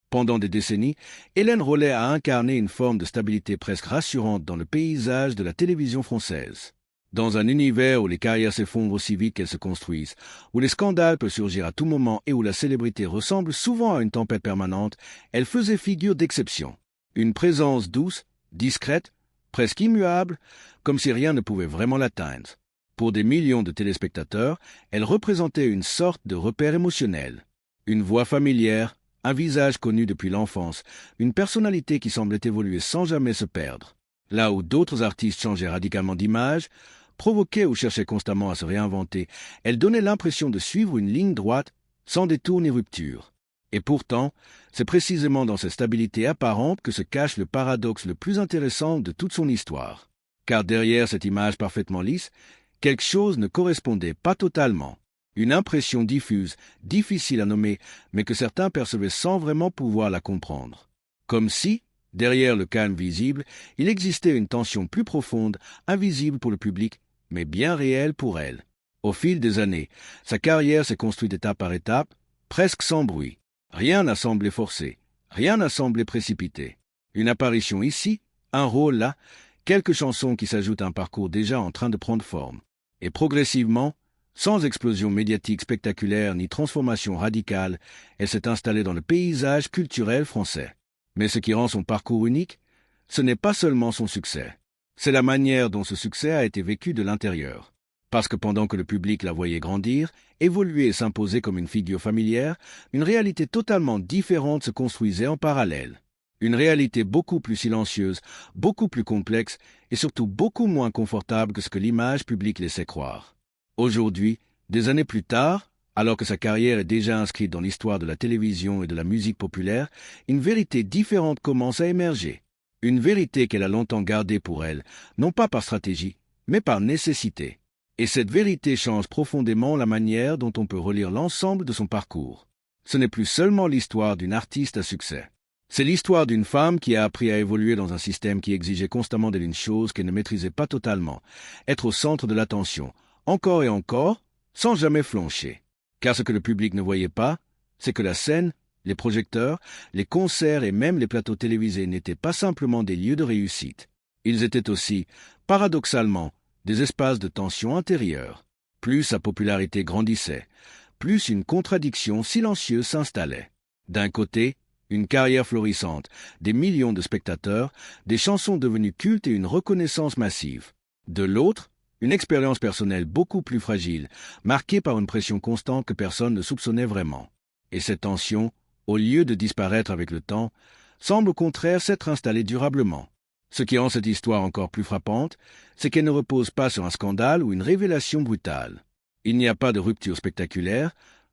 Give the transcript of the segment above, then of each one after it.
Pendant des décennies, Hélène Rollet a incarné une forme de stabilité presque rassurante dans le paysage de la télévision française. Dans un univers où les carrières s'effondrent aussi vite qu'elles se construisent, où les scandales peuvent surgir à tout moment et où la célébrité ressemble souvent à une tempête permanente, elle faisait figure d'exception. Une présence douce, discrète, presque immuable, comme si rien ne pouvait vraiment l'atteindre. Pour des millions de téléspectateurs, elle représentait une sorte de repère émotionnel. Une voix familière, un visage connu depuis l'enfance, une personnalité qui semblait évoluer sans jamais se perdre. Là où d'autres artistes changeaient radicalement d'image, provoquaient ou cherchaient constamment à se réinventer, elle donnait l'impression de suivre une ligne droite, sans détour ni rupture. Et pourtant, c'est précisément dans cette stabilité apparente que se cache le paradoxe le plus intéressant de toute son histoire. Car derrière cette image parfaitement lisse, quelque chose ne correspondait pas totalement. Une impression diffuse, difficile à nommer, mais que certains percevaient sans vraiment pouvoir la comprendre. Comme si, derrière le calme visible, il existait une tension plus profonde, invisible pour le public, mais bien réelle pour elle. Au fil des années, sa carrière s'est construite étape par étape, presque sans bruit. Rien n'a semblé forcé, rien n'a semblé précipité. Une apparition ici, un rôle là, quelques chansons qui s'ajoutent à un parcours déjà en train de prendre forme. Et progressivement, sans explosion médiatique spectaculaire ni transformation radicale, elle s'est installée dans le paysage culturel français. Mais ce qui rend son parcours unique, ce n'est pas seulement son succès. C'est la manière dont ce succès a été vécu de l'intérieur. Parce que pendant que le public la voyait grandir, évoluer et s'imposer comme une figure familière, une réalité totalement différente se construisait en parallèle. Une réalité beaucoup plus silencieuse, beaucoup plus complexe et surtout beaucoup moins confortable que ce que l'image publique laissait croire. Aujourd'hui, des années plus tard, alors que sa carrière est déjà inscrite dans l'histoire de la télévision et de la musique populaire, une vérité différente commence à émerger. Une vérité qu'elle a longtemps gardée pour elle, non pas par stratégie, mais par nécessité. Et cette vérité change profondément la manière dont on peut relire l'ensemble de son parcours. Ce n'est plus seulement l'histoire d'une artiste à succès. C'est l'histoire d'une femme qui a appris à évoluer dans un système qui exigeait constamment d'elle une chose qu'elle ne maîtrisait pas totalement, être au centre de l'attention, encore et encore, sans jamais flancher. Car ce que le public ne voyait pas, c'est que la scène, les projecteurs, les concerts et même les plateaux télévisés n'étaient pas simplement des lieux de réussite. Ils étaient aussi, paradoxalement, des espaces de tension intérieure. Plus sa popularité grandissait, plus une contradiction silencieuse s'installait. D'un côté, une carrière florissante, des millions de spectateurs, des chansons devenues cultes et une reconnaissance massive. De l'autre, une expérience personnelle beaucoup plus fragile, marquée par une pression constante que personne ne soupçonnait vraiment. Et cette tension, au lieu de disparaître avec le temps, semble au contraire s'être installée durablement. Ce qui rend cette histoire encore plus frappante, c'est qu'elle ne repose pas sur un scandale ou une révélation brutale. Il n'y a pas de rupture spectaculaire,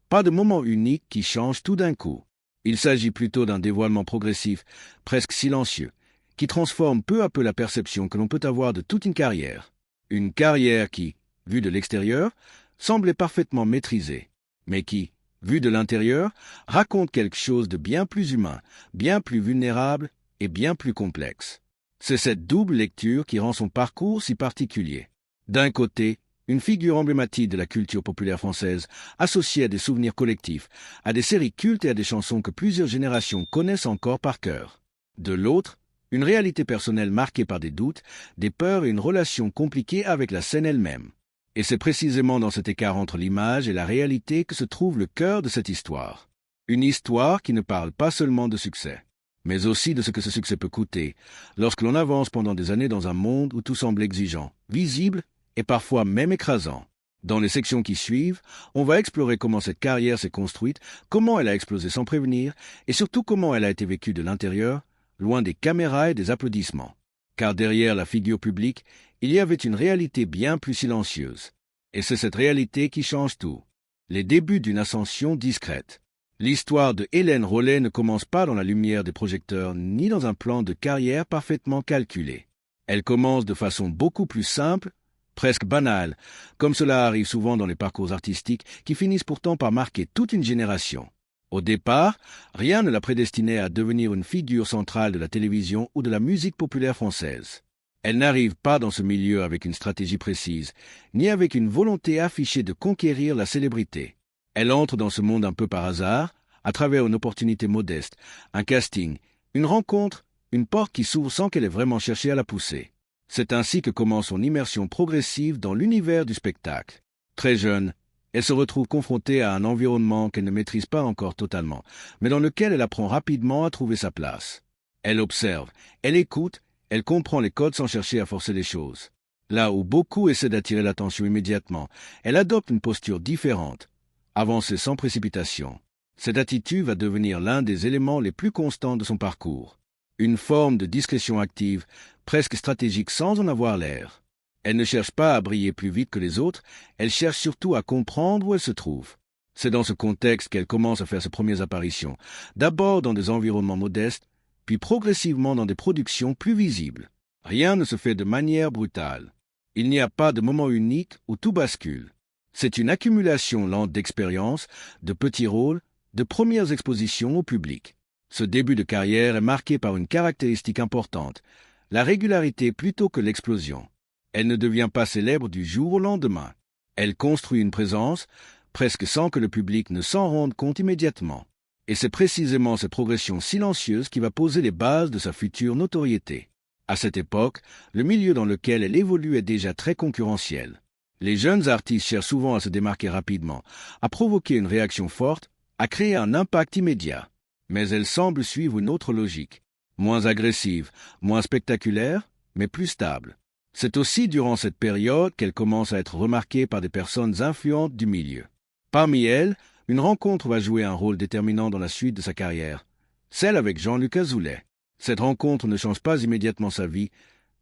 pas de moment unique qui change tout d'un coup. Il s'agit plutôt d'un dévoilement progressif, presque silencieux, qui transforme peu à peu la perception que l'on peut avoir de toute une carrière. Une carrière qui, vue de l'extérieur, semblait parfaitement maîtrisée, mais qui, vue de l'intérieur, raconte quelque chose de bien plus humain, bien plus vulnérable et bien plus complexe. C'est cette double lecture qui rend son parcours si particulier. D'un côté, une figure emblématique de la culture populaire française, associée à des souvenirs collectifs, à des séries cultes et à des chansons que plusieurs générations connaissent encore par cœur. De l'autre, une réalité personnelle marquée par des doutes, des peurs et une relation compliquée avec la scène elle-même. Et c'est précisément dans cet écart entre l'image et la réalité que se trouve le cœur de cette histoire. Une histoire qui ne parle pas seulement de succès, mais aussi de ce que ce succès peut coûter, lorsque l'on avance pendant des années dans un monde où tout semble exigeant, visible et parfois même écrasant. Dans les sections qui suivent, on va explorer comment cette carrière s'est construite, comment elle a explosé sans prévenir, et surtout comment elle a été vécue de l'intérieur, loin des caméras et des applaudissements. Car derrière la figure publique, il y avait une réalité bien plus silencieuse. Et c'est cette réalité qui change tout. Les débuts d'une ascension discrète. L'histoire de Hélène Rollet ne commence pas dans la lumière des projecteurs ni dans un plan de carrière parfaitement calculé. Elle commence de façon beaucoup plus simple, presque banale, comme cela arrive souvent dans les parcours artistiques qui finissent pourtant par marquer toute une génération. Au départ, rien ne la prédestinait à devenir une figure centrale de la télévision ou de la musique populaire française. Elle n'arrive pas dans ce milieu avec une stratégie précise, ni avec une volonté affichée de conquérir la célébrité. Elle entre dans ce monde un peu par hasard, à travers une opportunité modeste, un casting, une rencontre, une porte qui s'ouvre sans qu'elle ait vraiment cherché à la pousser. C'est ainsi que commence son immersion progressive dans l'univers du spectacle. Très jeune, elle se retrouve confrontée à un environnement qu'elle ne maîtrise pas encore totalement, mais dans lequel elle apprend rapidement à trouver sa place. Elle observe, elle écoute, elle comprend les codes sans chercher à forcer les choses. Là où beaucoup essaient d'attirer l'attention immédiatement, elle adopte une posture différente, avancer sans précipitation. Cette attitude va devenir l'un des éléments les plus constants de son parcours. Une forme de discrétion active, presque stratégique sans en avoir l'air. Elle ne cherche pas à briller plus vite que les autres, elle cherche surtout à comprendre où elle se trouve. C'est dans ce contexte qu'elle commence à faire ses premières apparitions, d'abord dans des environnements modestes, puis progressivement dans des productions plus visibles. Rien ne se fait de manière brutale. Il n'y a pas de moment unique où tout bascule. C'est une accumulation lente d'expériences, de petits rôles, de premières expositions au public. Ce début de carrière est marqué par une caractéristique importante, la régularité plutôt que l'explosion. Elle ne devient pas célèbre du jour au lendemain. Elle construit une présence, presque sans que le public ne s'en rende compte immédiatement. Et c'est précisément cette progression silencieuse qui va poser les bases de sa future notoriété. À cette époque, le milieu dans lequel elle évolue est déjà très concurrentiel. Les jeunes artistes cherchent souvent à se démarquer rapidement, à provoquer une réaction forte, à créer un impact immédiat. Mais elle semble suivre une autre logique, moins agressive, moins spectaculaire, mais plus stable. C'est aussi durant cette période qu'elle commence à être remarquée par des personnes influentes du milieu. Parmi elles, une rencontre va jouer un rôle déterminant dans la suite de sa carrière, celle avec Jean-Luc Azoulay. Cette rencontre ne change pas immédiatement sa vie,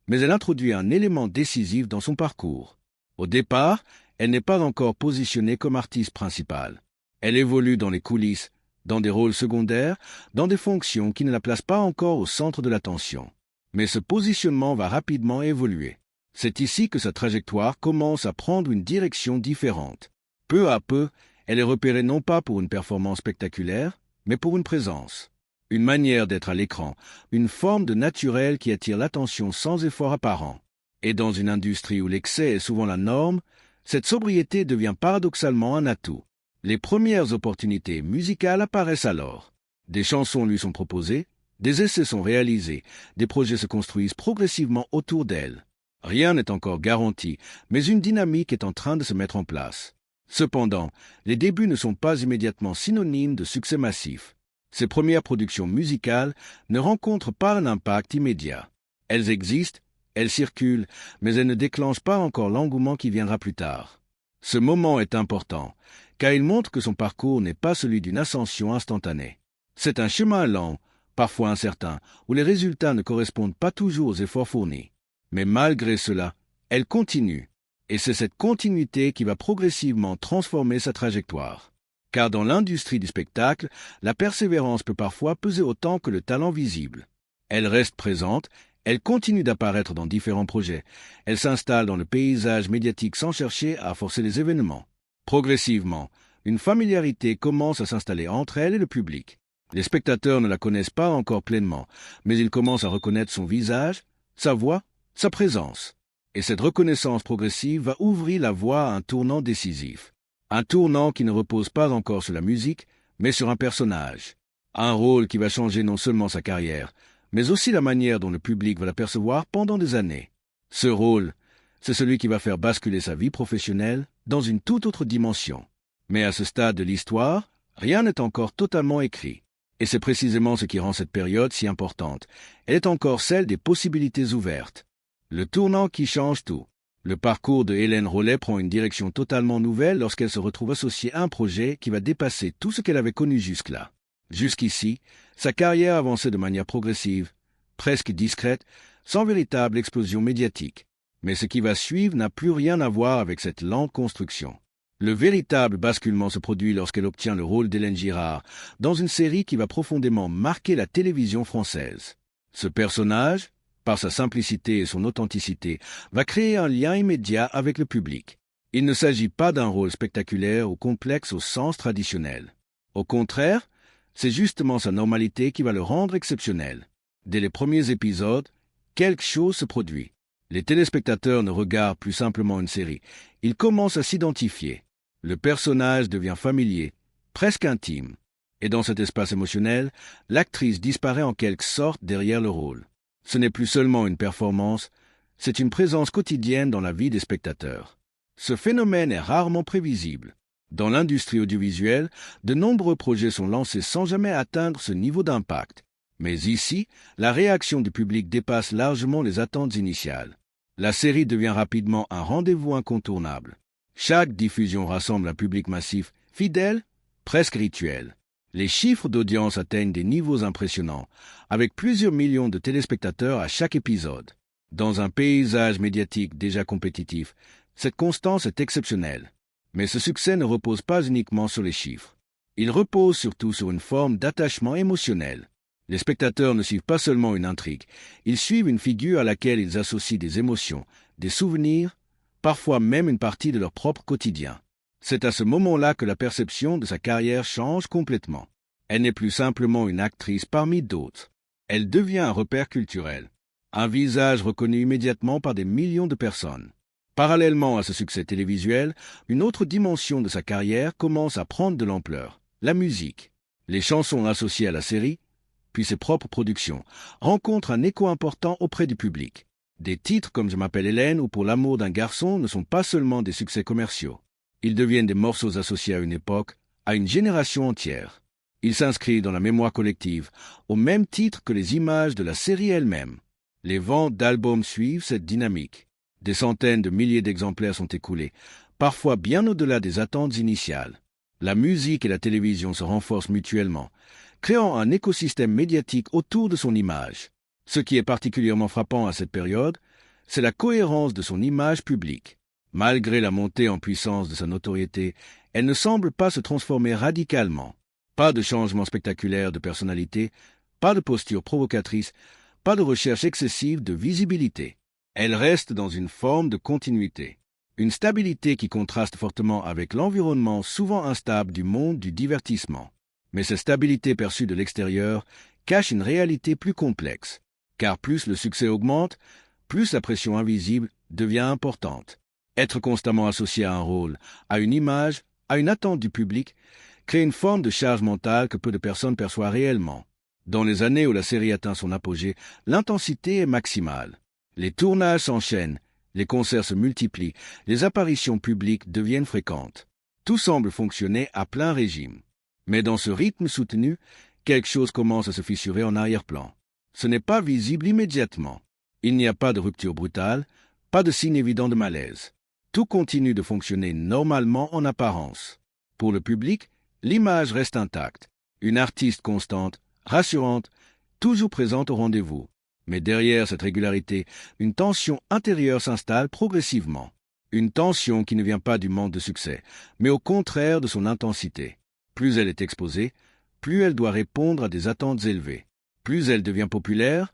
mais elle introduit un élément décisif dans son parcours. Au départ, elle n'est pas encore positionnée comme artiste principale. Elle évolue dans les coulisses, dans des rôles secondaires, dans des fonctions qui ne la placent pas encore au centre de l'attention. Mais ce positionnement va rapidement évoluer. C'est ici que sa trajectoire commence à prendre une direction différente. Peu à peu, elle est repérée non pas pour une performance spectaculaire, mais pour une présence. Une manière d'être à l'écran, une forme de naturel qui attire l'attention sans effort apparent. Et dans une industrie où l'excès est souvent la norme, cette sobriété devient paradoxalement un atout. Les premières opportunités musicales apparaissent alors. Des chansons lui sont proposées, des essais sont réalisés, des projets se construisent progressivement autour d'elle. Rien n'est encore garanti, mais une dynamique est en train de se mettre en place. Cependant, les débuts ne sont pas immédiatement synonymes de succès massif. Ces premières productions musicales ne rencontrent pas un impact immédiat. Elles existent, elles circulent, mais elles ne déclenchent pas encore l'engouement qui viendra plus tard. Ce moment est important, car il montre que son parcours n'est pas celui d'une ascension instantanée. C'est un chemin lent, parfois incertain, où les résultats ne correspondent pas toujours aux efforts fournis. Mais malgré cela, elle continue, et c'est cette continuité qui va progressivement transformer sa trajectoire. Car dans l'industrie du spectacle, la persévérance peut parfois peser autant que le talent visible. Elle reste présente, elle continue d'apparaître dans différents projets, elle s'installe dans le paysage médiatique sans chercher à forcer les événements. Progressivement, une familiarité commence à s'installer entre elle et le public. Les spectateurs ne la connaissent pas encore pleinement, mais ils commencent à reconnaître son visage, sa voix, sa présence. Et cette reconnaissance progressive va ouvrir la voie à un tournant décisif. Un tournant qui ne repose pas encore sur la musique, mais sur un personnage. Un rôle qui va changer non seulement sa carrière, mais aussi la manière dont le public va la percevoir pendant des années. Ce rôle, c'est celui qui va faire basculer sa vie professionnelle dans une toute autre dimension. Mais à ce stade de l'histoire, rien n'est encore totalement écrit. Et c'est précisément ce qui rend cette période si importante. Elle est encore celle des possibilités ouvertes. Le tournant qui change tout. Le parcours de Hélène Rollet prend une direction totalement nouvelle lorsqu'elle se retrouve associée à un projet qui va dépasser tout ce qu'elle avait connu jusque-là. Jusqu'ici, sa carrière avançait de manière progressive, presque discrète, sans véritable explosion médiatique. Mais ce qui va suivre n'a plus rien à voir avec cette lente construction. Le véritable basculement se produit lorsqu'elle obtient le rôle d'Hélène Girard dans une série qui va profondément marquer la télévision française. Ce personnage, par sa simplicité et son authenticité, va créer un lien immédiat avec le public. Il ne s'agit pas d'un rôle spectaculaire ou complexe au sens traditionnel. Au contraire, c'est justement sa normalité qui va le rendre exceptionnel. Dès les premiers épisodes, quelque chose se produit. Les téléspectateurs ne regardent plus simplement une série, ils commencent à s'identifier. Le personnage devient familier, presque intime. Et dans cet espace émotionnel, l'actrice disparaît en quelque sorte derrière le rôle. Ce n'est plus seulement une performance, c'est une présence quotidienne dans la vie des spectateurs. Ce phénomène est rarement prévisible. Dans l'industrie audiovisuelle, de nombreux projets sont lancés sans jamais atteindre ce niveau d'impact. Mais ici, la réaction du public dépasse largement les attentes initiales. La série devient rapidement un rendez-vous incontournable. Chaque diffusion rassemble un public massif, fidèle, presque rituel. Les chiffres d'audience atteignent des niveaux impressionnants, avec plusieurs millions de téléspectateurs à chaque épisode. Dans un paysage médiatique déjà compétitif, cette constance est exceptionnelle. Mais ce succès ne repose pas uniquement sur les chiffres. Il repose surtout sur une forme d'attachement émotionnel. Les spectateurs ne suivent pas seulement une intrigue, ils suivent une figure à laquelle ils associent des émotions, des souvenirs, parfois même une partie de leur propre quotidien. C'est à ce moment-là que la perception de sa carrière change complètement. Elle n'est plus simplement une actrice parmi d'autres. Elle devient un repère culturel, un visage reconnu immédiatement par des millions de personnes. Parallèlement à ce succès télévisuel, une autre dimension de sa carrière commence à prendre de l'ampleur, la musique. Les chansons associées à la série, puis ses propres productions, rencontrent un écho important auprès du public. Des titres comme Je m'appelle Hélène ou Pour l'amour d'un garçon ne sont pas seulement des succès commerciaux. Ils deviennent des morceaux associés à une époque, à une génération entière. Ils s'inscrivent dans la mémoire collective, au même titre que les images de la série elle-même. Les ventes d'albums suivent cette dynamique. Des centaines de milliers d'exemplaires sont écoulés, parfois bien au-delà des attentes initiales. La musique et la télévision se renforcent mutuellement, créant un écosystème médiatique autour de son image. Ce qui est particulièrement frappant à cette période, c'est la cohérence de son image publique. Malgré la montée en puissance de sa notoriété, elle ne semble pas se transformer radicalement. Pas de changement spectaculaire de personnalité, pas de posture provocatrice, pas de recherche excessive de visibilité. Elle reste dans une forme de continuité. Une stabilité qui contraste fortement avec l'environnement souvent instable du monde du divertissement. Mais cette stabilité perçue de l'extérieur cache une réalité plus complexe. Car plus le succès augmente, plus la pression invisible devient importante. Être constamment associé à un rôle, à une image, à une attente du public, crée une forme de charge mentale que peu de personnes perçoivent réellement. Dans les années où la série atteint son apogée, l'intensité est maximale. Les tournages s'enchaînent, les concerts se multiplient, les apparitions publiques deviennent fréquentes. Tout semble fonctionner à plein régime. Mais dans ce rythme soutenu, quelque chose commence à se fissurer en arrière-plan. Ce n'est pas visible immédiatement. Il n'y a pas de rupture brutale, pas de signe évident de malaise. Tout continue de fonctionner normalement en apparence. Pour le public, l'image reste intacte. Une artiste constante, rassurante, toujours présente au rendez-vous. Mais derrière cette régularité, une tension intérieure s'installe progressivement. Une tension qui ne vient pas du manque de succès, mais au contraire de son intensité. Plus elle est exposée, plus elle doit répondre à des attentes élevées. Plus elle devient populaire,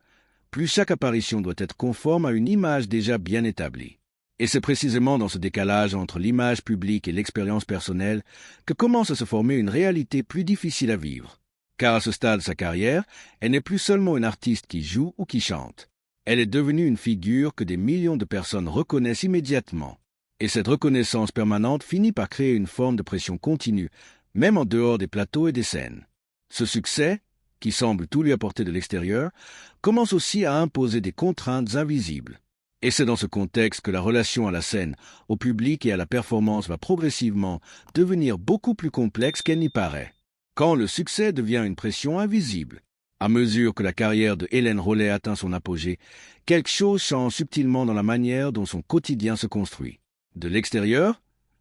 plus chaque apparition doit être conforme à une image déjà bien établie. Et c'est précisément dans ce décalage entre l'image publique et l'expérience personnelle que commence à se former une réalité plus difficile à vivre. Car à ce stade de sa carrière, elle n'est plus seulement une artiste qui joue ou qui chante. Elle est devenue une figure que des millions de personnes reconnaissent immédiatement. Et cette reconnaissance permanente finit par créer une forme de pression continue, même en dehors des plateaux et des scènes. Ce succès, qui semble tout lui apporter de l'extérieur, commence aussi à imposer des contraintes invisibles. Et c'est dans ce contexte que la relation à la scène, au public et à la performance va progressivement devenir beaucoup plus complexe qu'elle n'y paraît. Quand le succès devient une pression invisible, à mesure que la carrière de Hélène Rollet atteint son apogée, quelque chose change subtilement dans la manière dont son quotidien se construit. De l'extérieur,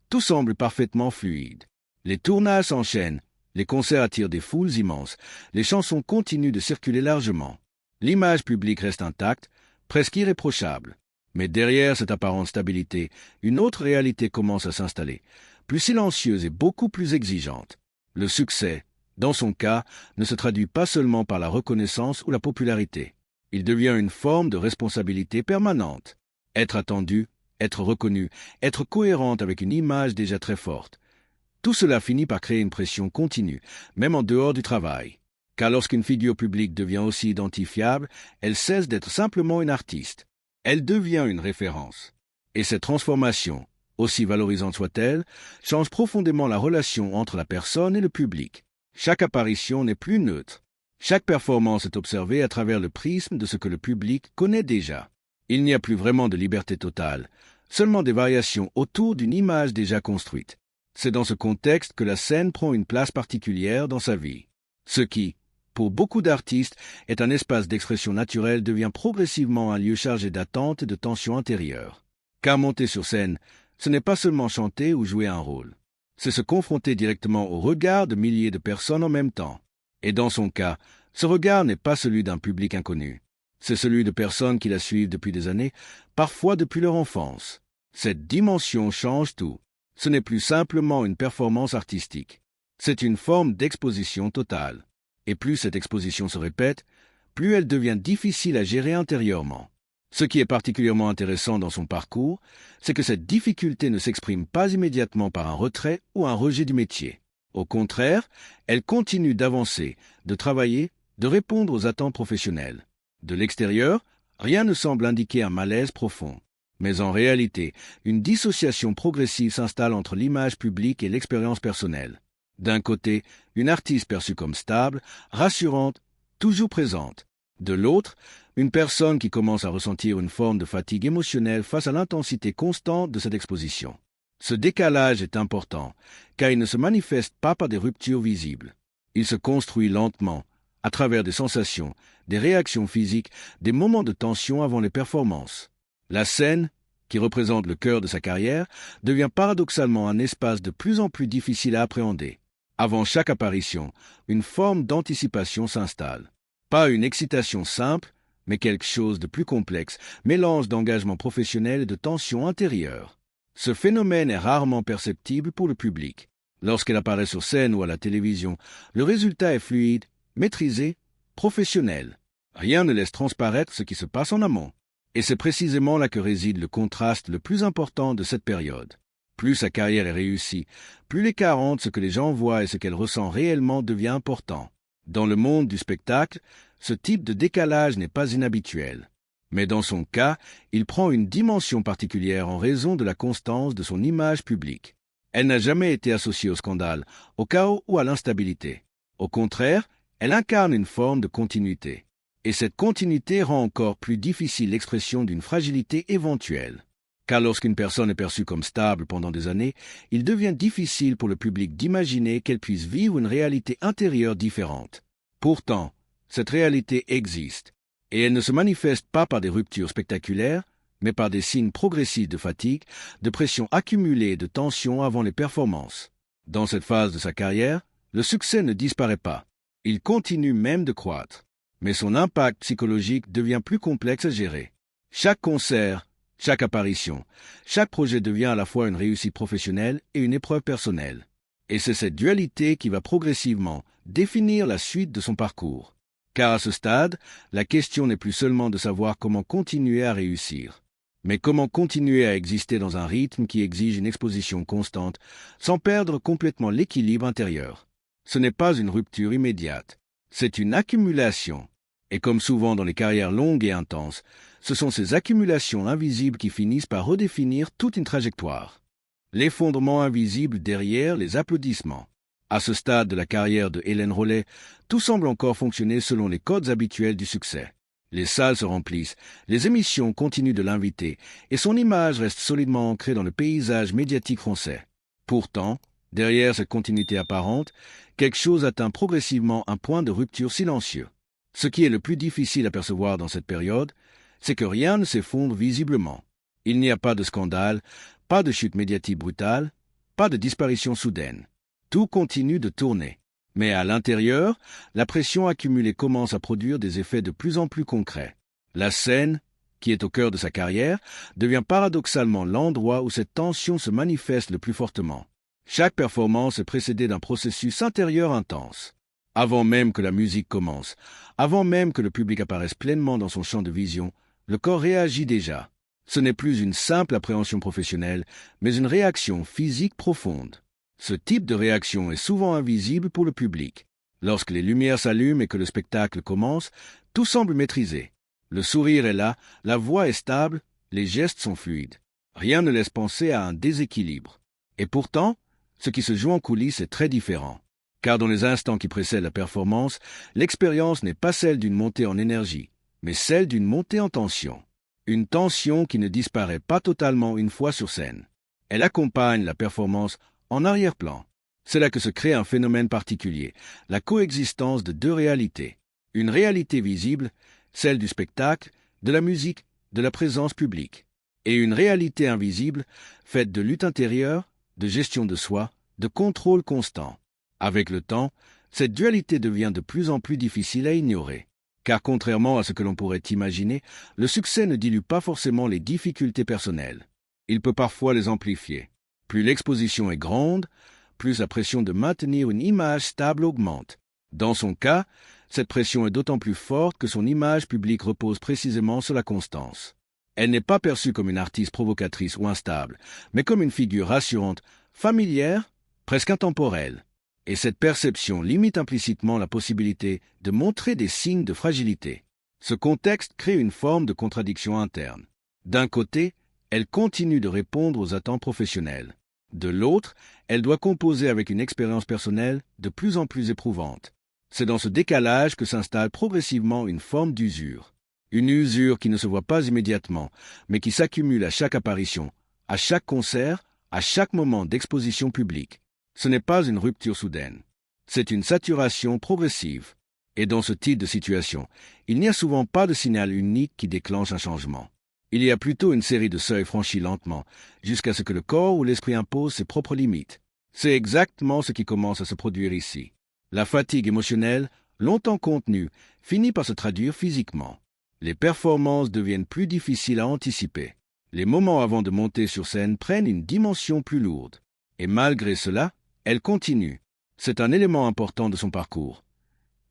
tout semble parfaitement fluide. Les tournages s'enchaînent, les concerts attirent des foules immenses, les chansons continuent de circuler largement. L'image publique reste intacte, presque irréprochable. Mais derrière cette apparente stabilité, une autre réalité commence à s'installer, plus silencieuse et beaucoup plus exigeante. Le succès, dans son cas, ne se traduit pas seulement par la reconnaissance ou la popularité. Il devient une forme de responsabilité permanente. Être attendu, être reconnu, être cohérente avec une image déjà très forte. Tout cela finit par créer une pression continue, même en dehors du travail. Car lorsqu'une figure publique devient aussi identifiable, elle cesse d'être simplement une artiste. Elle devient une référence. Et cette transformation, aussi valorisante soit-elle, change profondément la relation entre la personne et le public. Chaque apparition n'est plus neutre. Chaque performance est observée à travers le prisme de ce que le public connaît déjà. Il n'y a plus vraiment de liberté totale, seulement des variations autour d'une image déjà construite. C'est dans ce contexte que la scène prend une place particulière dans sa vie. Ce qui, pour beaucoup d'artistes, est un espace d'expression naturelle devient progressivement un lieu chargé d'attente et de tension intérieure. Car monter sur scène, ce n'est pas seulement chanter ou jouer un rôle. C'est se confronter directement au regard de milliers de personnes en même temps. Et dans son cas, ce regard n'est pas celui d'un public inconnu. C'est celui de personnes qui la suivent depuis des années, parfois depuis leur enfance. Cette dimension change tout. Ce n'est plus simplement une performance artistique. C'est une forme d'exposition totale. Et plus cette exposition se répète, plus elle devient difficile à gérer intérieurement. Ce qui est particulièrement intéressant dans son parcours, c'est que cette difficulté ne s'exprime pas immédiatement par un retrait ou un rejet du métier. Au contraire, elle continue d'avancer, de travailler, de répondre aux attentes professionnelles. De l'extérieur, rien ne semble indiquer un malaise profond. Mais en réalité, une dissociation progressive s'installe entre l'image publique et l'expérience personnelle. D'un côté, une artiste perçue comme stable, rassurante, toujours présente. De l'autre, une personne qui commence à ressentir une forme de fatigue émotionnelle face à l'intensité constante de cette exposition. Ce décalage est important, car il ne se manifeste pas par des ruptures visibles. Il se construit lentement, à travers des sensations, des réactions physiques, des moments de tension avant les performances. La scène, qui représente le cœur de sa carrière, devient paradoxalement un espace de plus en plus difficile à appréhender. Avant chaque apparition, une forme d'anticipation s'installe. Pas une excitation simple, mais quelque chose de plus complexe, mélange d'engagement professionnel et de tension intérieure. Ce phénomène est rarement perceptible pour le public. Lorsqu'elle apparaît sur scène ou à la télévision, le résultat est fluide, maîtrisé, professionnel. Rien ne laisse transparaître ce qui se passe en amont. Et c'est précisément là que réside le contraste le plus important de cette période. Plus sa carrière est réussie, plus l'écart entre ce que les gens voient et ce qu'elle ressent réellement devient important. Dans le monde du spectacle, ce type de décalage n'est pas inhabituel. Mais dans son cas, il prend une dimension particulière en raison de la constance de son image publique. Elle n'a jamais été associée au scandale, au chaos ou à l'instabilité. Au contraire, elle incarne une forme de continuité. Et cette continuité rend encore plus difficile l'expression d'une fragilité éventuelle. Car lorsqu'une personne est perçue comme stable pendant des années, il devient difficile pour le public d'imaginer qu'elle puisse vivre une réalité intérieure différente. Pourtant, cette réalité existe, et elle ne se manifeste pas par des ruptures spectaculaires, mais par des signes progressifs de fatigue, de pression accumulée et de tension avant les performances. Dans cette phase de sa carrière, le succès ne disparaît pas. Il continue même de croître. Mais son impact psychologique devient plus complexe à gérer. Chaque concert, chaque apparition, chaque projet devient à la fois une réussite professionnelle et une épreuve personnelle. Et c'est cette dualité qui va progressivement définir la suite de son parcours. Car à ce stade, la question n'est plus seulement de savoir comment continuer à réussir, mais comment continuer à exister dans un rythme qui exige une exposition constante, sans perdre complètement l'équilibre intérieur. Ce n'est pas une rupture immédiate. C'est une accumulation. Et comme souvent dans les carrières longues et intenses, ce sont ces accumulations invisibles qui finissent par redéfinir toute une trajectoire. L'effondrement invisible derrière les applaudissements. À ce stade de la carrière de Hélène Rollet, tout semble encore fonctionner selon les codes habituels du succès. Les salles se remplissent, les émissions continuent de l'inviter, et son image reste solidement ancrée dans le paysage médiatique français. Pourtant, derrière cette continuité apparente, quelque chose atteint progressivement un point de rupture silencieux. Ce qui est le plus difficile à percevoir dans cette période, c'est que rien ne s'effondre visiblement. Il n'y a pas de scandale, pas de chute médiatique brutale, pas de disparition soudaine. Tout continue de tourner. Mais à l'intérieur, la pression accumulée commence à produire des effets de plus en plus concrets. La scène, qui est au cœur de sa carrière, devient paradoxalement l'endroit où cette tension se manifeste le plus fortement. Chaque performance est précédée d'un processus intérieur intense. Avant même que la musique commence, avant même que le public apparaisse pleinement dans son champ de vision, le corps réagit déjà. Ce n'est plus une simple appréhension professionnelle, mais une réaction physique profonde. Ce type de réaction est souvent invisible pour le public. Lorsque les lumières s'allument et que le spectacle commence, tout semble maîtrisé. Le sourire est là, la voix est stable, les gestes sont fluides. Rien ne laisse penser à un déséquilibre. Et pourtant, ce qui se joue en coulisses est très différent. car dans les instants qui précèdent la performance, l'expérience n'est pas celle d'une montée en énergie, mais celle d'une montée en tension. Une tension qui ne disparaît pas totalement une fois sur scène. Elle accompagne la performance en arrière-plan. C'est là que se crée un phénomène particulier, la coexistence de deux réalités. Une réalité visible, celle du spectacle, de la musique, de la présence publique, et une réalité invisible, faite de lutte intérieure, de gestion de soi, de contrôle constant. Avec le temps, cette dualité devient de plus en plus difficile à ignorer, car contrairement à ce que l'on pourrait imaginer, le succès ne dilue pas forcément les difficultés personnelles. Il peut parfois les amplifier. Plus l'exposition est grande, plus la pression de maintenir une image stable augmente. Dans son cas, cette pression est d'autant plus forte que son image publique repose précisément sur la constance. Elle n'est pas perçue comme une artiste provocatrice ou instable, mais comme une figure rassurante, familière, presque intemporelle. Et cette perception limite implicitement la possibilité de montrer des signes de fragilité. Ce contexte crée une forme de contradiction interne. D'un côté, elle continue de répondre aux attentes professionnelles. De l'autre, elle doit composer avec une expérience personnelle de plus en plus éprouvante. C'est dans ce décalage que s'installe progressivement une forme d'usure. Une usure qui ne se voit pas immédiatement, mais qui s'accumule à chaque apparition, à chaque concert, à chaque moment d'exposition publique. Ce n'est pas une rupture soudaine. C'est une saturation progressive. Et dans ce type de situation, il n'y a souvent pas de signal unique qui déclenche un changement. Il y a plutôt une série de seuils franchis lentement, jusqu'à ce que le corps ou l'esprit impose ses propres limites. C'est exactement ce qui commence à se produire ici. La fatigue émotionnelle, longtemps contenue, finit par se traduire physiquement. Les performances deviennent plus difficiles à anticiper. Les moments avant de monter sur scène prennent une dimension plus lourde. Et malgré cela, elle continue. C'est un élément important de son parcours.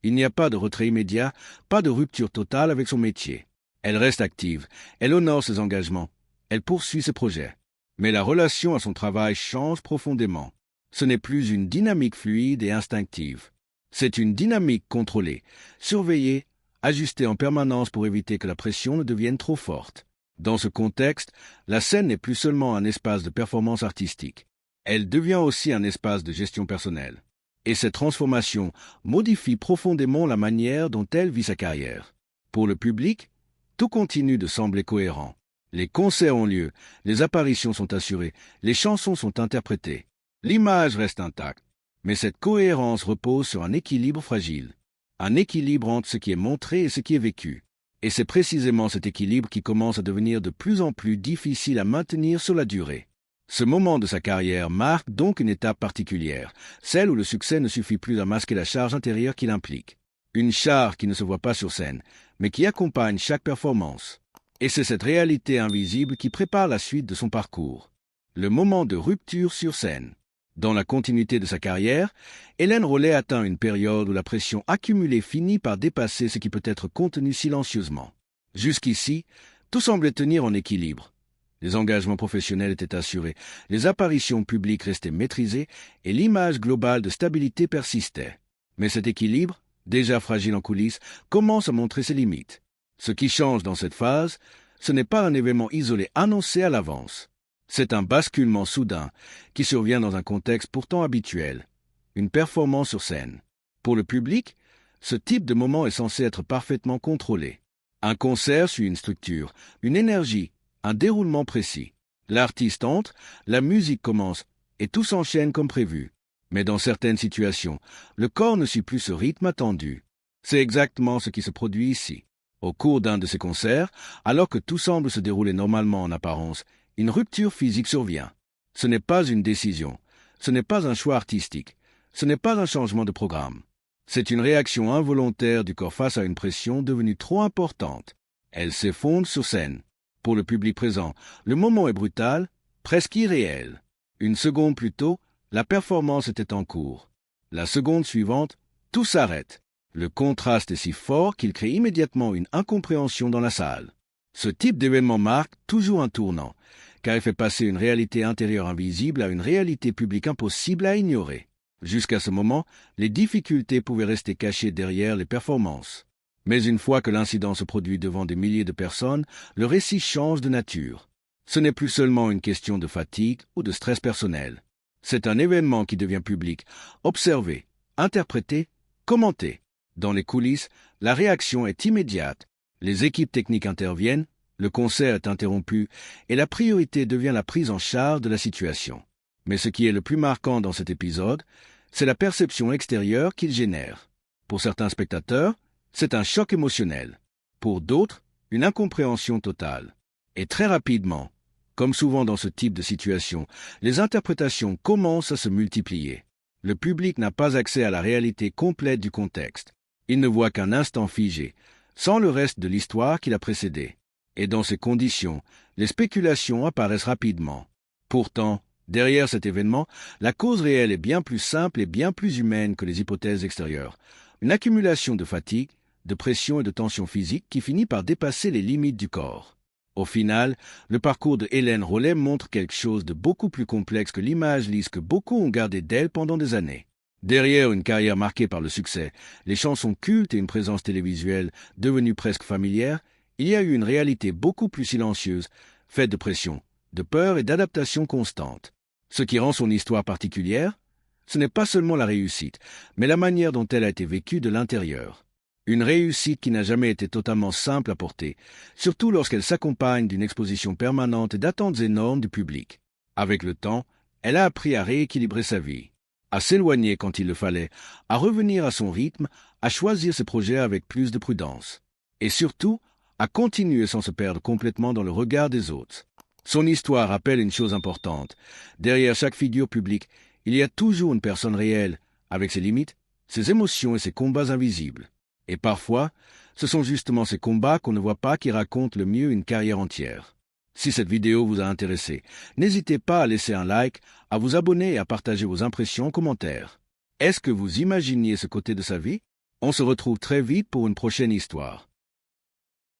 Il n'y a pas de retrait immédiat, pas de rupture totale avec son métier. Elle reste active, elle honore ses engagements, elle poursuit ses projets. Mais la relation à son travail change profondément. Ce n'est plus une dynamique fluide et instinctive. C'est une dynamique contrôlée, surveillée, ajustée en permanence pour éviter que la pression ne devienne trop forte. Dans ce contexte, la scène n'est plus seulement un espace de performance artistique. Elle devient aussi un espace de gestion personnelle. Et cette transformation modifie profondément la manière dont elle vit sa carrière. Pour le public, tout continue de sembler cohérent. Les concerts ont lieu, les apparitions sont assurées, les chansons sont interprétées. L'image reste intacte, mais cette cohérence repose sur un équilibre fragile. Un équilibre entre ce qui est montré et ce qui est vécu. Et c'est précisément cet équilibre qui commence à devenir de plus en plus difficile à maintenir sur la durée. Ce moment de sa carrière marque donc une étape particulière, celle où le succès ne suffit plus à masquer la charge intérieure qu'il implique. Une charge qui ne se voit pas sur scène, mais qui accompagne chaque performance. Et c'est cette réalité invisible qui prépare la suite de son parcours. Le moment de rupture sur scène. Dans la continuité de sa carrière, Hélène Rollet atteint une période où la pression accumulée finit par dépasser ce qui peut être contenu silencieusement. Jusqu'ici, tout semblait tenir en équilibre. Les engagements professionnels étaient assurés, les apparitions publiques restaient maîtrisées et l'image globale de stabilité persistait. Mais cet équilibre, déjà fragile en coulisses, commence à montrer ses limites. Ce qui change dans cette phase, ce n'est pas un événement isolé annoncé à l'avance. C'est un basculement soudain qui survient dans un contexte pourtant habituel, une performance sur scène. Pour le public, ce type de moment est censé être parfaitement contrôlé. Un concert suit une structure, une énergie, un déroulement précis. L'artiste entre, la musique commence et tout s'enchaîne comme prévu. Mais dans certaines situations, le corps ne suit plus ce rythme attendu. C'est exactement ce qui se produit ici. Au cours d'un de ces concerts, alors que tout semble se dérouler normalement en apparence, une rupture physique survient. Ce n'est pas une décision, ce n'est pas un choix artistique, ce n'est pas un changement de programme. C'est une réaction involontaire du corps face à une pression devenue trop importante. Elle s'effondre sur scène. Pour le public présent, le moment est brutal, presque irréel. Une seconde plus tôt, la performance était en cours. La seconde suivante, tout s'arrête. Le contraste est si fort qu'il crée immédiatement une incompréhension dans la salle. Ce type d'événement marque toujours un tournant, car il fait passer une réalité intérieure invisible à une réalité publique impossible à ignorer. Jusqu'à ce moment, les difficultés pouvaient rester cachées derrière les performances. Mais une fois que l'incident se produit devant des milliers de personnes, le récit change de nature. Ce n'est plus seulement une question de fatigue ou de stress personnel. C'est un événement qui devient public, observé, interpréter, commenter. Dans les coulisses, la réaction est immédiate. Les équipes techniques interviennent, le concert est interrompu et la priorité devient la prise en charge de la situation. Mais ce qui est le plus marquant dans cet épisode, c'est la perception extérieure qu'il génère. Pour certains spectateurs, c'est un choc émotionnel. Pour d'autres, une incompréhension totale. Et très rapidement, comme souvent dans ce type de situation, les interprétations commencent à se multiplier. Le public n'a pas accès à la réalité complète du contexte. Il ne voit qu'un instant figé, sans le reste de l'histoire qui l'a précédé. Et dans ces conditions, les spéculations apparaissent rapidement. Pourtant, derrière cet événement, la cause réelle est bien plus simple et bien plus humaine que les hypothèses extérieures. Une accumulation de fatigue, de pression et de tension physique qui finit par dépasser les limites du corps. Au final, le parcours de Hélène Rollet montre quelque chose de beaucoup plus complexe que l'image lisse que beaucoup ont gardée d'elle pendant des années. Derrière une carrière marquée par le succès, les chansons cultes et une présence télévisuelle devenue presque familière, il y a eu une réalité beaucoup plus silencieuse, faite de pression, de peur et d'adaptation constante. Ce qui rend son histoire particulière, ce n'est pas seulement la réussite, mais la manière dont elle a été vécue de l'intérieur. Une réussite qui n'a jamais été totalement simple à porter, surtout lorsqu'elle s'accompagne d'une exposition permanente et d'attentes énormes du public. Avec le temps, elle a appris à rééquilibrer sa vie, à s'éloigner quand il le fallait, à revenir à son rythme, à choisir ses projets avec plus de prudence. Et surtout, à continuer sans se perdre complètement dans le regard des autres. Son histoire rappelle une chose importante. Derrière chaque figure publique, il y a toujours une personne réelle, avec ses limites, ses émotions et ses combats invisibles. Et parfois, ce sont justement ces combats qu'on ne voit pas qui racontent le mieux une carrière entière. Si cette vidéo vous a intéressé, n'hésitez pas à laisser un like, à vous abonner et à partager vos impressions en commentaire. Est-ce que vous imaginiez ce côté de sa vie? On se retrouve très vite pour une prochaine histoire.